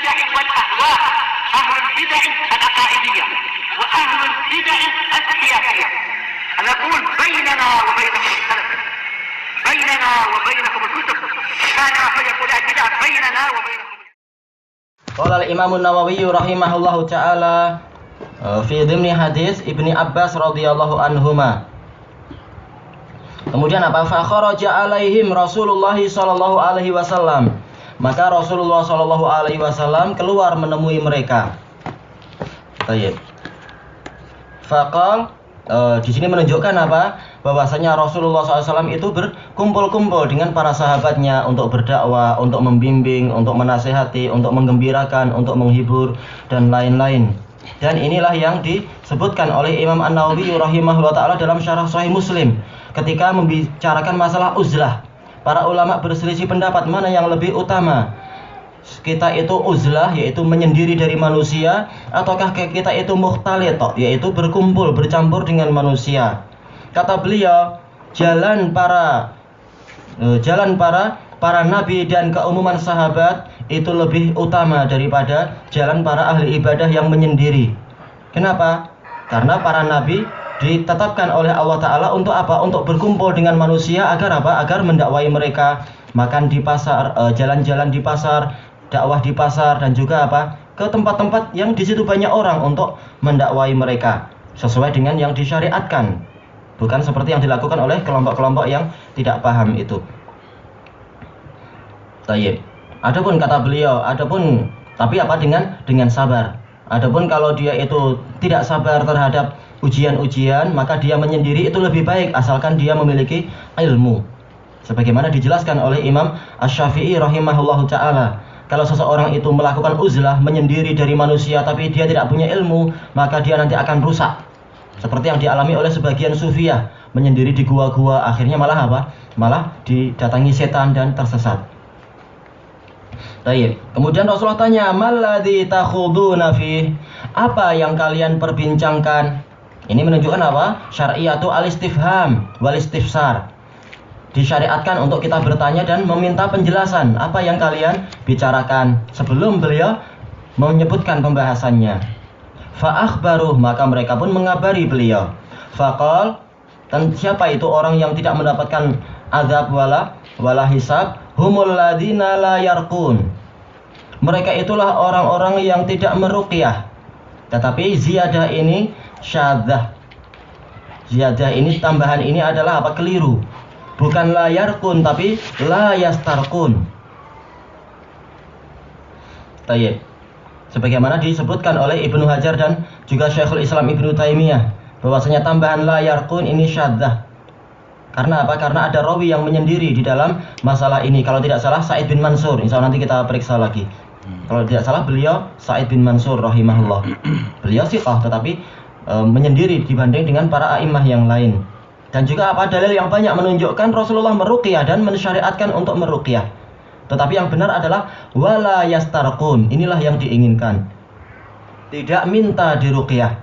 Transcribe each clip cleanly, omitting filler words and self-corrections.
البدع والأهواء، أهل البدع العقائدية وأهل البدع السياسية. نقول بيننا وبينكم السلف، بيننا وبينكم الكتب، كان فيقول البدع بيننا وبينكم. قال الإمام النووي رحمه الله تعالى fi dhimni hadis Ibni Abbas radhiyallahu anhuma. Kemudian apa? Fa kharaja alaihim Rasulullah sallallahu alaihi wasallam. Maka Rasulullah sallallahu alaihi wasallam keluar menemui mereka. Baik. Faqal di sini menunjukkan apa? Bahwasanya Rasulullah SAW itu berkumpul-kumpul dengan para sahabatnya untuk berdakwah, untuk membimbing, untuk menasehati, untuk menggembirakan, untuk menghibur dan lain-lain. Dan inilah yang disebutkan oleh Imam An-Nawawi rahimahullah ta'ala dalam syarah Sahih Muslim ketika membicarakan masalah uzlah. Para ulama berselisih pendapat mana yang lebih utama, kita itu uzlah yaitu menyendiri dari manusia, ataukah kita itu mukhtalit yaitu berkumpul bercampur dengan manusia. Kata beliau, jalan para nabi dan keumuman sahabat itu lebih utama daripada jalan para ahli ibadah yang menyendiri. Kenapa? Karena para nabi ditetapkan oleh Allah Ta'ala untuk apa? Untuk berkumpul dengan manusia agar apa? Agar mendakwai mereka, makan di pasar, jalan-jalan di pasar, dakwah di pasar, dan juga apa? Ke tempat-tempat yang di situ banyak orang untuk mendakwai mereka sesuai dengan yang disyariatkan. Bukan seperti yang dilakukan oleh kelompok-kelompok yang tidak paham itu. Tayyib. Adapun kata beliau, tapi apa dengan sabar. Adapun kalau dia itu tidak sabar terhadap ujian-ujian, maka dia menyendiri itu lebih baik asalkan dia memiliki ilmu. Sebagaimana dijelaskan oleh Imam Asy-Syafi'i rahimahullahu taala, kalau seseorang itu melakukan uzlah, menyendiri dari manusia tapi dia tidak punya ilmu, maka dia nanti akan rusak. Seperti yang dialami oleh sebagian sufiyah, menyendiri di gua-gua, akhirnya malah apa? Malah didatangi setan dan tersesat. Baik. Kemudian Rasulullah tanya, "Malladzi takhuduna fi?" Apa yang kalian perbincangkan? Ini menunjukkan apa? Syariatu al-istifham wal istifsar. Disyariatkan untuk kita bertanya dan meminta penjelasan apa yang kalian bicarakan sebelum beliau menyebutkan pembahasannya. Fa'akhbaruh, maka mereka pun mengabari beliau. Faqal, dan siapa itu orang yang tidak mendapatkan azab wala hisab? Humul ladina la yarqun. Mereka itulah orang-orang yang tidak meruqyah. Tetapi ziyadah ini syadzah. Ziyadah ini, tambahan ini adalah apa? Keliru. Bukan la yarqun tapi la yastarqun. Tayyib. Sebagaimana disebutkan oleh Ibnu Hajar dan juga Syekhul Islam Ibnu Taimiyah, bahwasanya tambahan la yarqun ini syadzah. Karena apa? Karena ada rawi yang menyendiri di dalam masalah ini. Kalau tidak salah Sa'id bin Mansur. Insya Allah nanti kita periksa lagi. Kalau tidak salah beliau Sa'id bin Mansur rahimahullah. Beliau siqah tetapi menyendiri dibanding dengan para a'immah yang lain. Dan juga apa? Dalil yang banyak menunjukkan Rasulullah meruqyah dan mensyariatkan untuk meruqyah. Tetapi yang benar adalah wala yastarqun. Inilah yang diinginkan. Tidak minta diruqyah.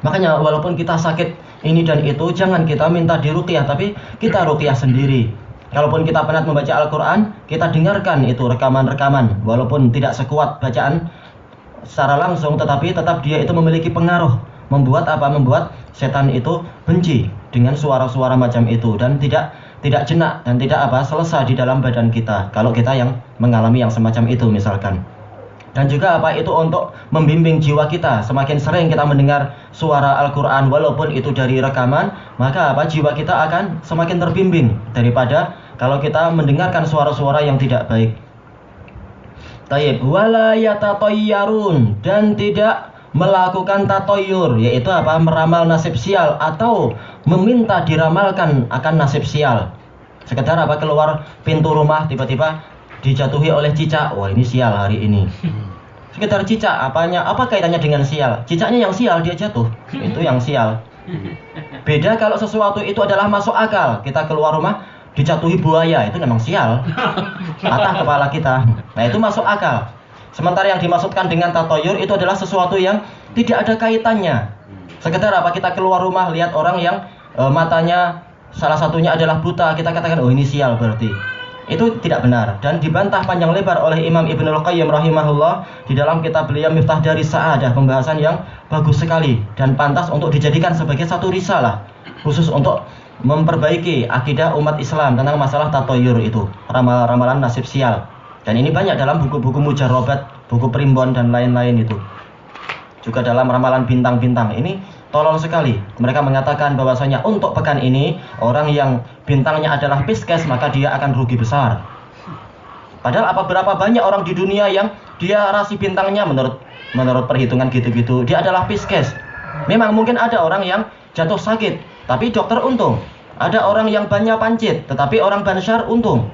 Makanya walaupun kita sakit ini dan itu, jangan kita minta diruqyah, tapi kita ruqyah sendiri. Kalaupun kita penat membaca Al-Quran, kita dengarkan itu rekaman-rekaman. Walaupun tidak sekuat bacaan secara langsung, tetapi tetap dia itu memiliki pengaruh. Membuat apa? Membuat setan itu benci dengan suara-suara macam itu dan tidak jenak dan tidak apa? Selesa di dalam badan kita. Kalau kita yang mengalami yang semacam itu misalkan. Dan juga apa? Itu untuk membimbing jiwa kita. Semakin sering kita mendengar suara Al-Quran walaupun itu dari rekaman, maka apa? Jiwa kita akan semakin terbimbing daripada kalau kita mendengarkan suara-suara yang tidak baik. Tayyib. Wala yatatayyarun, dan tidak melakukan tatoyur, yaitu apa? Meramal nasib sial atau meminta diramalkan akan nasib sial. Sekedar apa? Keluar pintu rumah tiba-tiba dijatuhi oleh cicak, wah ini sial hari ini. Sekedar cicak, apa kaitannya dengan sial? Cicaknya yang sial, dia jatuh, itu yang sial. Beda kalau sesuatu itu adalah masuk akal. Kita keluar rumah dijatuhi buaya, itu memang sial, patah kepala kita. Nah itu masuk akal. Sementara yang dimaksudkan dengan tatoyur itu adalah sesuatu yang tidak ada kaitannya. Sekedar apa? Kita keluar rumah lihat orang yang matanya salah satunya adalah buta, kita katakan oh ini sial berarti. Itu tidak benar dan dibantah panjang lebar oleh Imam Ibnul Qayyim rahimahullah di dalam kitab beliau Miftah Daris Sa'adah, pembahasan yang bagus sekali dan pantas untuk dijadikan sebagai satu risalah khusus untuk memperbaiki akidah umat Islam tentang masalah tatoyur itu, ramalan nasib sial. Dan ini banyak dalam buku-buku mujarrobat, buku primbon dan lain-lain itu. Juga dalam ramalan bintang-bintang ini tolol sekali. Mereka mengatakan bahwasanya untuk pekan ini orang yang bintangnya adalah Pisces maka dia akan rugi besar. Padahal berapa banyak orang di dunia yang dia rasi bintangnya menurut perhitungan gitu-gitu dia adalah Pisces. Memang mungkin ada orang yang jatuh sakit tapi dokter untung. Ada orang yang banyak pancit tetapi orang Bansyar untung.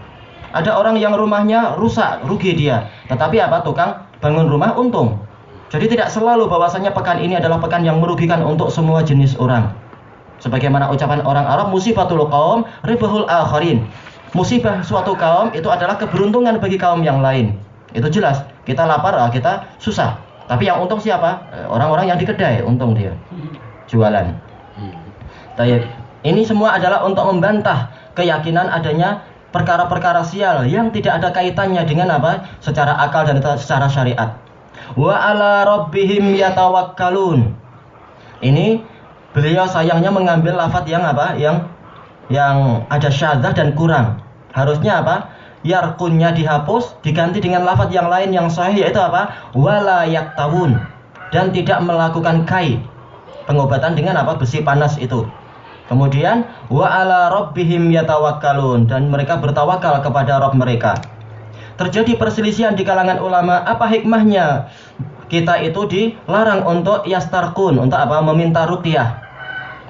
Ada orang yang rumahnya rusak, rugi dia. Tetapi tukang bangun rumah untung. Jadi tidak selalu bahwasanya pekan ini adalah pekan yang merugikan untuk semua jenis orang. Sebagaimana ucapan orang Arab, musibatul qaum ribhul akharin. Musibah suatu kaum itu adalah keberuntungan bagi kaum yang lain. Itu jelas. Kita lapar, kita susah. Tapi yang untung siapa? Orang-orang yang di kedai, untung dia. Jualan. Tayyib. Ini semua adalah untuk membantah keyakinan adanya perkara-perkara sial yang tidak ada kaitannya dengan secara akal dan secara syariat. Wa ala rabbihim yatawakkalun. Ini beliau sayangnya mengambil lafaz yang yang ada syadzah dan kurang. Harusnya yarkunnya dihapus diganti dengan lafaz yang lain yang sahih yaitu wala yaktawun, dan tidak melakukan kai, pengobatan dengan besi panas itu. Kemudian wa ala rabbihim yatawakkalun, dan mereka bertawakal kepada Rabb mereka. Terjadi perselisihan di kalangan ulama, apa hikmahnya kita itu dilarang untuk yastarqun, untuk meminta ruqyah.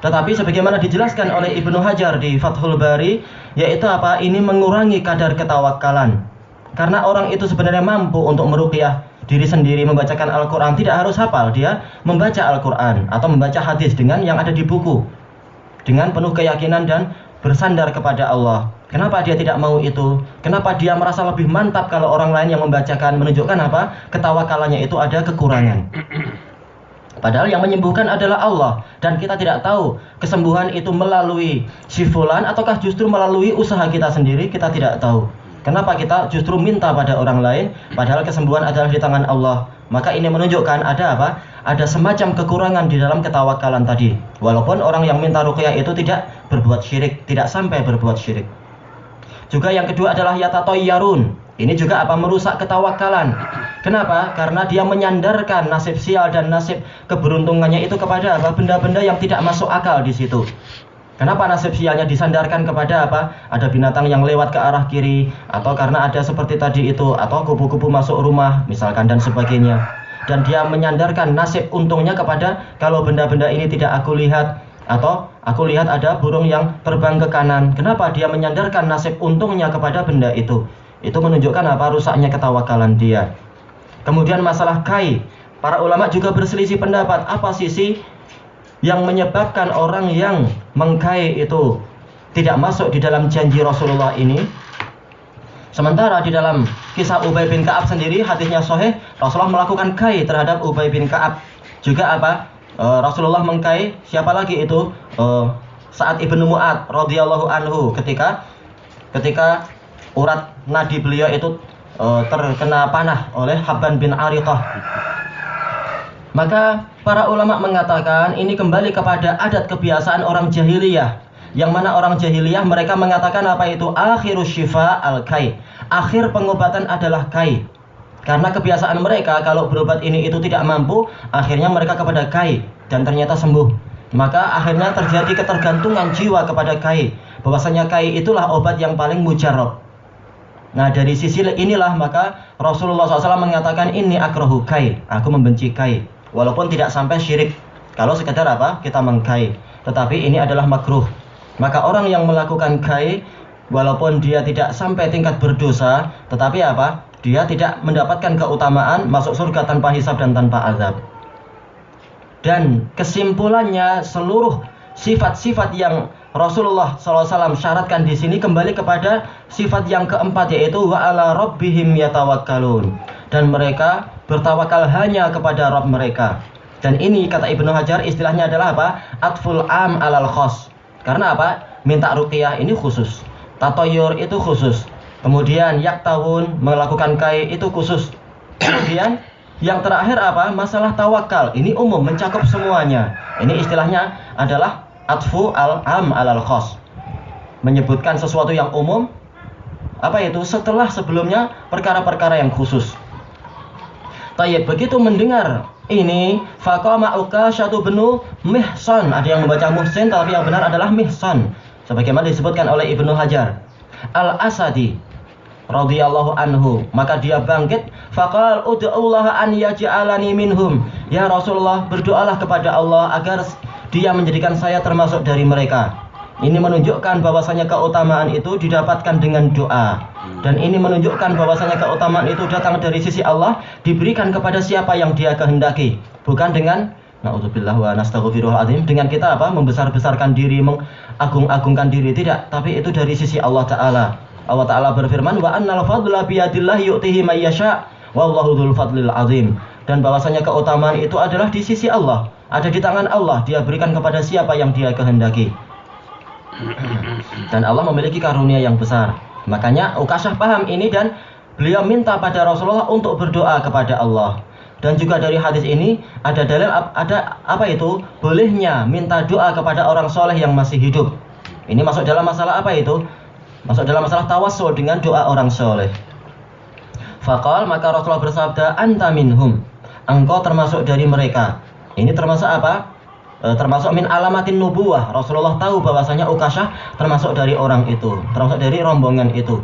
Tetapi sebagaimana dijelaskan oleh Ibnu Hajar di Fathul Bari, yaitu ini mengurangi kadar ketawakalan. Karena orang itu sebenarnya mampu untuk meruqyah diri sendiri, membacakan Al-Quran, tidak harus hafal, dia membaca Al-Quran atau membaca hadis dengan yang ada di buku dengan penuh keyakinan dan bersandar kepada Allah. Kenapa dia tidak mau itu? Kenapa dia merasa lebih mantap kalau orang lain yang membacakan? Menunjukkan ketawakalannya itu ada kekurangan. Padahal yang menyembuhkan adalah Allah, dan kita tidak tahu kesembuhan itu melalui si fulan ataukah justru melalui usaha kita sendiri, kita tidak tahu. Kenapa kita justru minta pada orang lain padahal kesembuhan adalah di tangan Allah? Maka ini menunjukkan ada semacam kekurangan di dalam ketawakalan tadi. Walaupun orang yang minta ruqyah itu tidak berbuat syirik, tidak sampai berbuat syirik. Juga yang kedua adalah yatatoyyarun. Ini juga merusak ketawakalan. Kenapa? Karena dia menyandarkan nasib sial dan nasib keberuntungannya itu kepada benda-benda yang tidak masuk akal di situ. Kenapa nasib sialnya disandarkan kepada ada binatang yang lewat ke arah kiri, atau karena ada seperti tadi itu, atau kupu-kupu masuk rumah misalkan dan sebagainya. Dan dia menyandarkan nasib untungnya kepada kalau benda-benda ini tidak aku lihat, atau aku lihat ada burung yang terbang ke kanan. Kenapa dia menyandarkan nasib untungnya kepada benda itu? Itu menunjukkan rusaknya ketawakalan dia. Kemudian masalah kai, para ulama juga berselisih pendapat apa sisi yang menyebabkan orang yang mengkai itu tidak masuk di dalam janji Rasulullah ini. Sementara di dalam kisah Ubay bin Ka'ab sendiri hadisnya sahih, Rasulullah melakukan kai terhadap Ubay bin Ka'ab. Juga Rasulullah mengkai siapa lagi itu? Sa'ad ibnu Mu'ad radhiyallahu anhu ketika urat nadi beliau itu terkena panah oleh Habban bin Ariqah. Maka para ulama mengatakan ini kembali kepada adat kebiasaan orang jahiliyah. Yang mana orang jahiliyah mereka mengatakan akhirus syifa al-kai. Akhir pengobatan adalah kai. Karena kebiasaan mereka kalau berobat ini itu tidak mampu, akhirnya mereka kepada kai dan ternyata sembuh. Maka akhirnya terjadi ketergantungan jiwa kepada kai. Bahwasanya kai itulah obat yang paling mujarab. Nah dari sisi inilah maka Rasulullah SAW mengatakan ini akrahu kai, aku membenci kai. Walaupun tidak sampai syirik, kalau sekadar kita mengkai, tetapi ini adalah makruh. Maka orang yang melakukan kai, walaupun dia tidak sampai tingkat berdosa, tetapi dia tidak mendapatkan keutamaan masuk surga tanpa hisab dan tanpa azab. Dan kesimpulannya seluruh sifat-sifat yang Rasulullah SAW syaratkan di sini kembali kepada sifat yang keempat, yaitu wa ala rabbihim yatawakkalun, dan mereka bertawakal hanya kepada Rabb mereka. Dan ini kata Ibnu Hajar istilahnya adalah atful am alal khos. Karena minta ruqyah ini khusus, tatoyur itu khusus, Kemudian yaktawun, melakukan kai itu khusus. Kemudian yang terakhir apa? Masalah tawakal. Ini umum, mencakup semuanya. Ini istilahnya adalah atfu al-am alal khos. Menyebutkan sesuatu yang umum, apa itu? Setelah sebelumnya perkara-perkara yang khusus. Tayyib, begitu mendengar ini, faqama Ukasyatu binu Mihsan. Ada yang membaca Muhsin, tapi yang benar adalah Mihsan, sebagaimana disebutkan oleh Ibnu Hajar Al-Asadi radhiyallahu anhu. Maka dia bangkit, faqal ud'ullaha an yaj'alani minhum. Ya Rasulullah, berdoalah kepada Allah agar dia menjadikan saya termasuk dari mereka. Ini menunjukkan bahwasanya keutamaan itu didapatkan dengan doa. Dan ini menunjukkan bahwasanya keutamaan itu datang dari sisi Allah, diberikan kepada siapa yang Dia kehendaki, bukan dengan naudzubillah wa nastaghfirullahaladzim, dengan kita apa? Membesar-besarkan diri, mengagung-agungkan diri, tidak, tapi itu dari sisi Allah Ta'ala. Allah Ta'ala berfirman, wa annal fadla biyadillahi yu'tihi may yasha' wallahu dzul fadlil azim. Dan bahwasanya keutamaan itu adalah di sisi Allah, ada di tangan Allah, Dia berikan kepada siapa yang Dia kehendaki. Dan Allah memiliki karunia yang besar. Makanya Ukasyah paham ini dan beliau minta pada Rasulullah untuk berdoa kepada Allah. Dan juga dari hadis ini ada dalil, ada apa itu? Bolehnya minta doa kepada orang soleh yang masih hidup. Ini masuk dalam masalah apa itu? Masuk dalam masalah tawassul dengan doa orang soleh. Faqal, maka Rasulullah bersabda, anta minhum, engkau termasuk dari mereka. Ini termasuk apa? Termasuk min alamatin nubuwah. Rasulullah tahu bahwasanya Ukasyah termasuk dari orang itu, termasuk dari rombongan itu.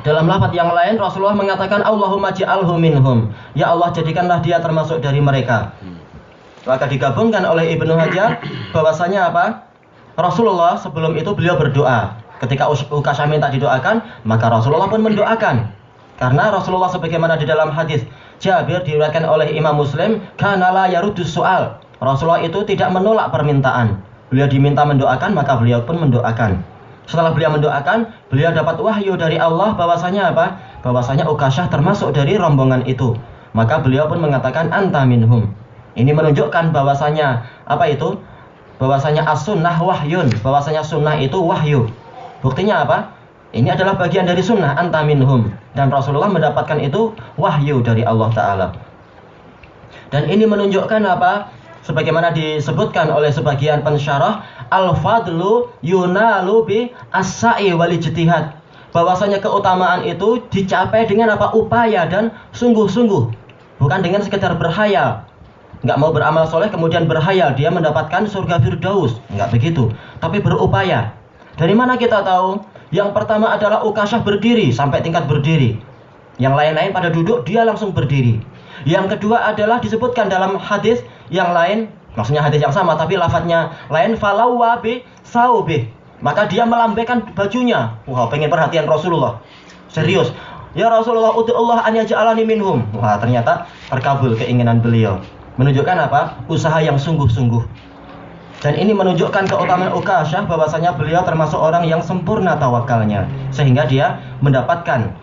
Dalam lafaz yang lain Rasulullah mengatakan Allahumma ja'alhu minhum. Ya Allah, jadikanlah dia termasuk dari mereka. Maka digabungkan oleh Ibnu Hajar bahwasanya apa? Rasulullah sebelum itu beliau berdoa. Ketika Ukasyah minta didoakan, maka Rasulullah pun mendoakan. Karena Rasulullah sebagaimana di dalam hadis Jabir diriwayatkan oleh Imam Muslim, kana la yaruddus soal. Rasulullah itu tidak menolak permintaan. Beliau diminta mendoakan, maka beliau pun mendoakan. Setelah beliau mendoakan, beliau dapat wahyu dari Allah bahwasanya apa? Bahwasanya Ukasyah termasuk dari rombongan itu. Maka beliau pun mengatakan anta minhum. Ini menunjukkan bahwasanya apa itu? Bahwasanya as-sunnah wahyun, bahwasanya sunnah itu wahyu. Buktinya apa? Ini adalah bagian dari sunnah, anta minhum. Dan Rasulullah mendapatkan itu wahyu dari Allah Ta'ala. Dan ini menunjukkan apa? Sebagaimana disebutkan oleh sebagian pensyarah, al-fadlu yunalu bi as-sa'i wal ijtihad. Bahwasanya keutamaan itu dicapai dengan apa? Upaya dan sungguh-sungguh. Bukan dengan sekedar berhayal. Enggak mau beramal soleh kemudian berhayal dia mendapatkan surga Firdaus. Enggak begitu. Tapi berupaya. Dari mana kita tahu? Yang pertama adalah Ukasyah berdiri sampai tingkat berdiri. Yang lain-lain pada duduk, dia langsung berdiri. Yang kedua adalah disebutkan dalam hadis yang lain, maksudnya hadis yang sama tapi lafadznya lain, falawwa bi saubih. Maka dia melambaikan bajunya. Wah, pengen perhatian Rasulullah. Serius. Ya Rasulullah, ud'ullah an yaj'alani minhum. Wah, ternyata terkabul keinginan beliau. Menunjukkan apa? Usaha yang sungguh-sungguh. Dan ini menunjukkan keutamaan Ukasyah bahwasanya beliau termasuk orang yang sempurna tawakalnya, sehingga dia mendapatkan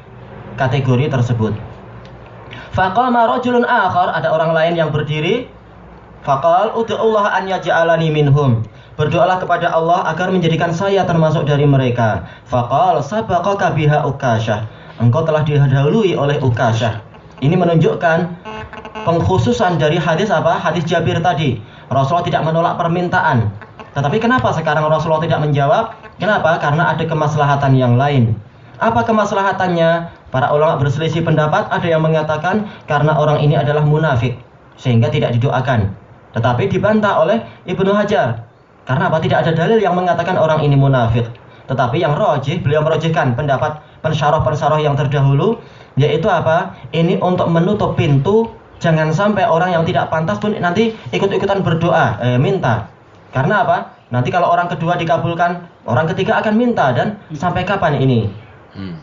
kategori tersebut. Faqama rajulun akhar, ada orang lain yang berdiri. Faqal ud'ullaha an yaj'alani minhum. Berdoalah kepada Allah agar menjadikan saya termasuk dari mereka. Faqal sabaqaka biha Ukasyah. Engkau telah didahului oleh Ukasyah. Ini menunjukkan pengkhususan dari hadis apa? Hadis Jabir tadi. Rasulullah tidak menolak permintaan. Tetapi kenapa sekarang Rasulullah tidak menjawab? Kenapa? Karena ada kemaslahatan yang lain. Apa kemaslahatannya? Para ulama berselisih pendapat. Ada yang mengatakan karena orang ini adalah munafik, sehingga tidak didoakan. Tetapi dibantah oleh Ibnu Hajar. Karena apa? Tidak ada dalil yang mengatakan orang ini munafik. Tetapi yang rajih, beliau merajihkan pendapat pensyarah-pensyarah yang terdahulu, yaitu apa? Ini untuk menutup pintu. Jangan sampai orang yang tidak pantas pun nanti ikut-ikutan berdoa, minta. Karena apa? Nanti kalau orang kedua dikabulkan, orang ketiga akan minta. Dan sampai kapan ini?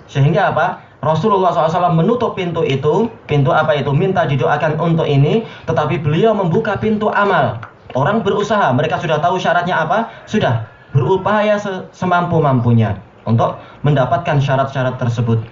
Sehingga apa? Rasulullah SAW menutup pintu itu. Pintu apa itu? Minta didoakan untuk ini. Tetapi beliau membuka pintu amal. Orang berusaha, mereka sudah tahu syaratnya apa? Sudah berupaya semampu-mampunya untuk mendapatkan syarat-syarat tersebut.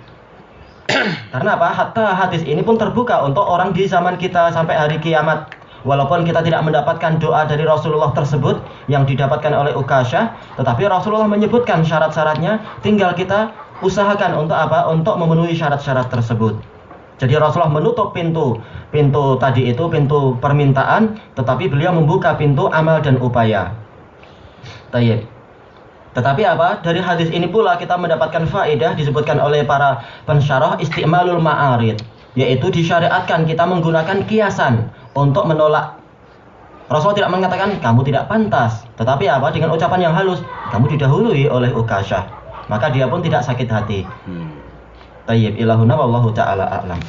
Karena apa? Hatta hadis ini pun terbuka untuk orang di zaman kita sampai hari kiamat. Walaupun kita tidak mendapatkan doa dari Rasulullah tersebut yang didapatkan oleh Ukasyah, tetapi Rasulullah menyebutkan syarat-syaratnya. Tinggal kita usahakan untuk apa? Untuk memenuhi syarat-syarat tersebut. Jadi Rasulullah menutup pintu tadi itu, pintu permintaan, tetapi beliau membuka pintu amal dan upaya. Tayyib. Tetapi apa? Dari hadis ini pula kita mendapatkan faedah disebutkan oleh para pensyarah isti'malul ma'arid, yaitu disyariatkan kita menggunakan kiasan untuk menolak. Rasulullah tidak mengatakan kamu tidak pantas, tetapi apa? Dengan ucapan yang halus, kamu didahului oleh Ukasyah, maka dia pun tidak sakit hati. Tayyib, ilahuna wallahu ta'ala a'lam.